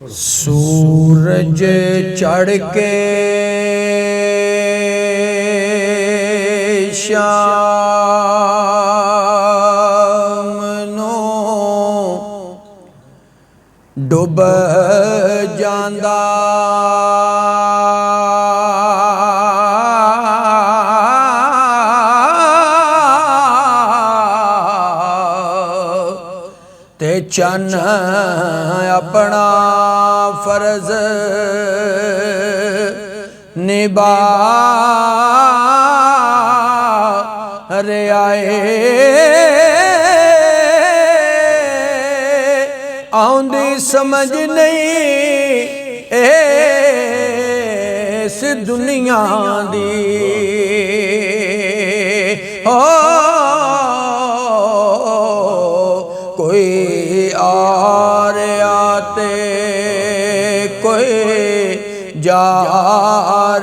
सूरज चढ़ के शाम नूं डुब जांदा ते चन अपना फर्ज निभा आए आउंदी समझ नहीं इस दुनिया दी हो कोई आ रहा ते कोई जा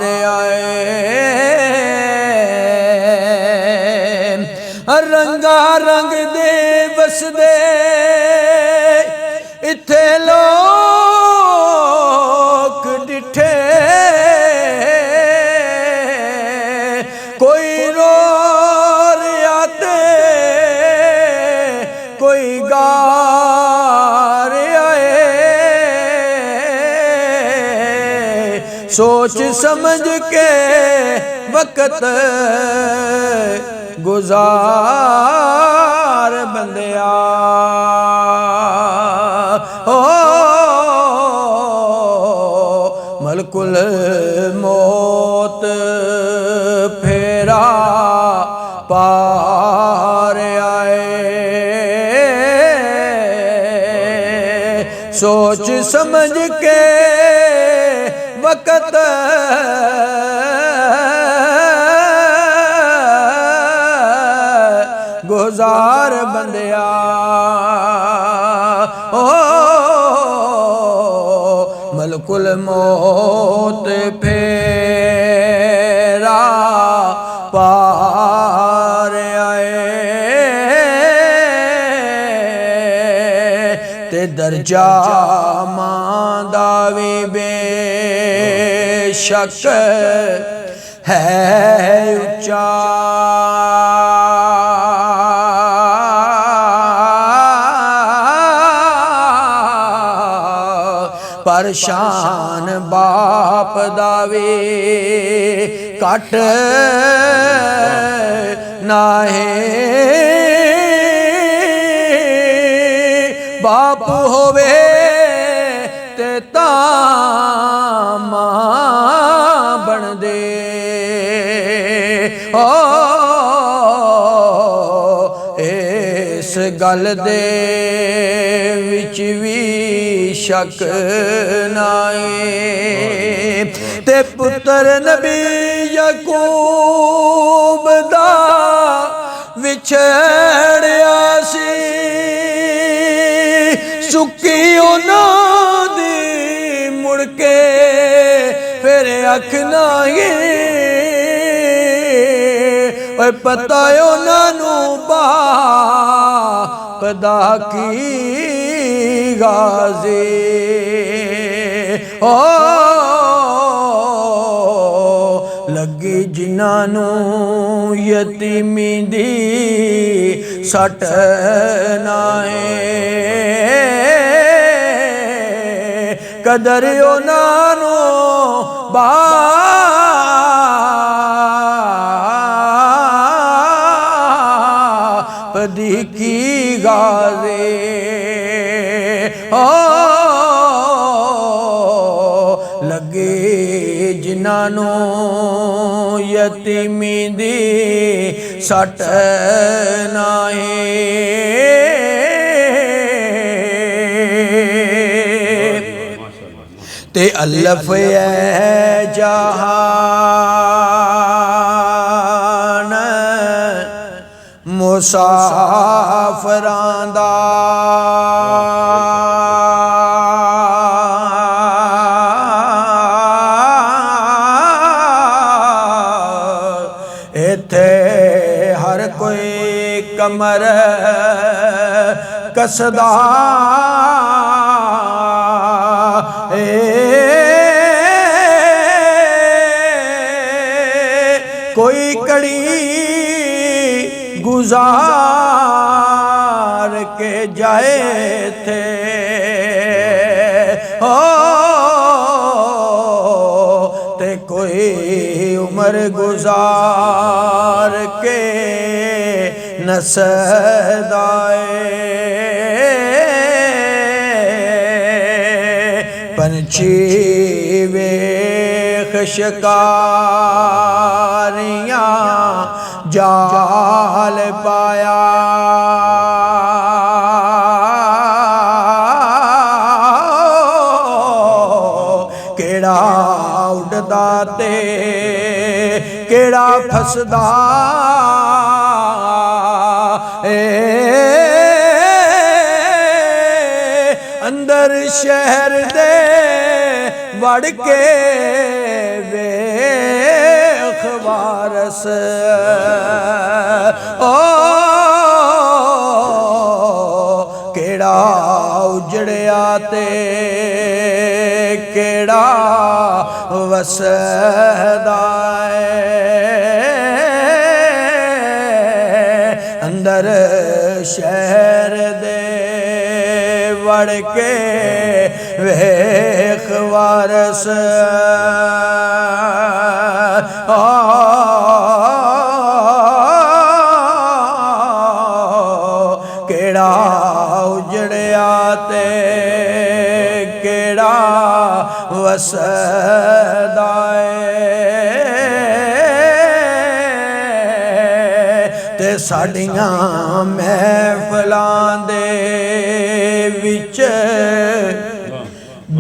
रहा है रंगा रंग दे बसदे इत्थे लोक डिठे कोई रो रहा ते कोई गा रहा है सोच समझ के वक्त गुजार बंदिया ओ मलकुल मौत फेरा पार आए सोच समझ के वक्त गुजार बंदिया ओ मलकुल मौत फेरा पार आए ते दर्जा मांदा वी बेशक है उच्चा पर शान बाप दावे कट नाहे बाप होवे ते तां बन दे ओ इस गल दे विच भी शक नाए ते पुत्र नबी यकूब दा विछड़िया सी सुकी उन्हां दी मुड़ के फिर अख नाए ओए पता उन्हां नूं बाप दा की गाज़ी ओ लगी जिन्हां नूं यतीमी दी सट नाए कदर उन्हां नूं बाप दी की गाज़ी ओ लगे जिन्हां नूं यतीमी दी सट नाए ते अलफ है जहान मुसाफरां दा इत्थे हर कोई कमर कसदा कोई कड़ी गुजार के जाए थे हो ते कोई उम्र गुजार के न सदाए पंछी वेख शिकारियां जाल पाया केड़ा उड़दा ते केड़ा फसदा अंदर शहर दे वड़ के वेख वारस ओ केड़ा उजड़िया ते केड़ा वसदा अंदर शहर दे वड़ के वेख वारस केड़ा उजड़िया ते केड़ा वसदा ते साडियां महफिलां दे विच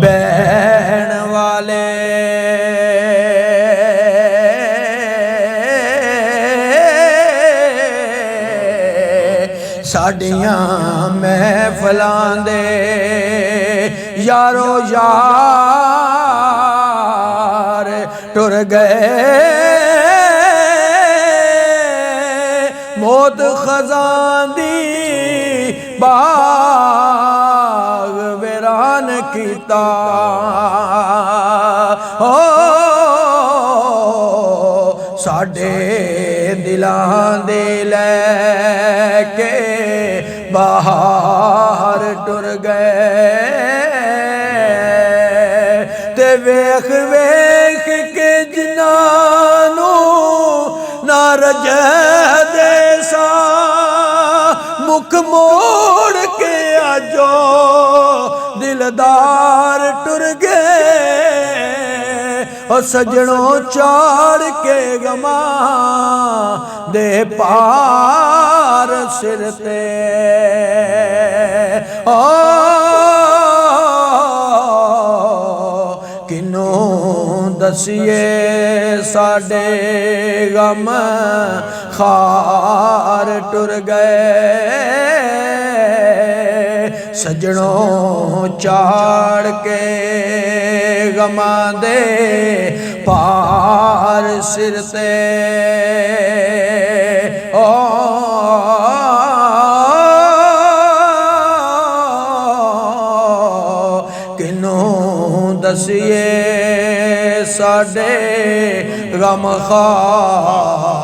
बैण वाले साडियां महफिलां दे यारो यार टुर गए मौत खजान दी बाग वीरान कीता हो साडे दिलां दे लैके बाहर टुर गए ते वेख वेख के जिन्हां ना रजे मुख मोड़ के आजो दिलदार टुर गए और सजनों चाड़ के गमा दे पार सिर ते किनों दसिए साडे गम खार टुर गए सजनों चाड़ के गमा दे पार सिर ते किनों दसिए साडे गम खार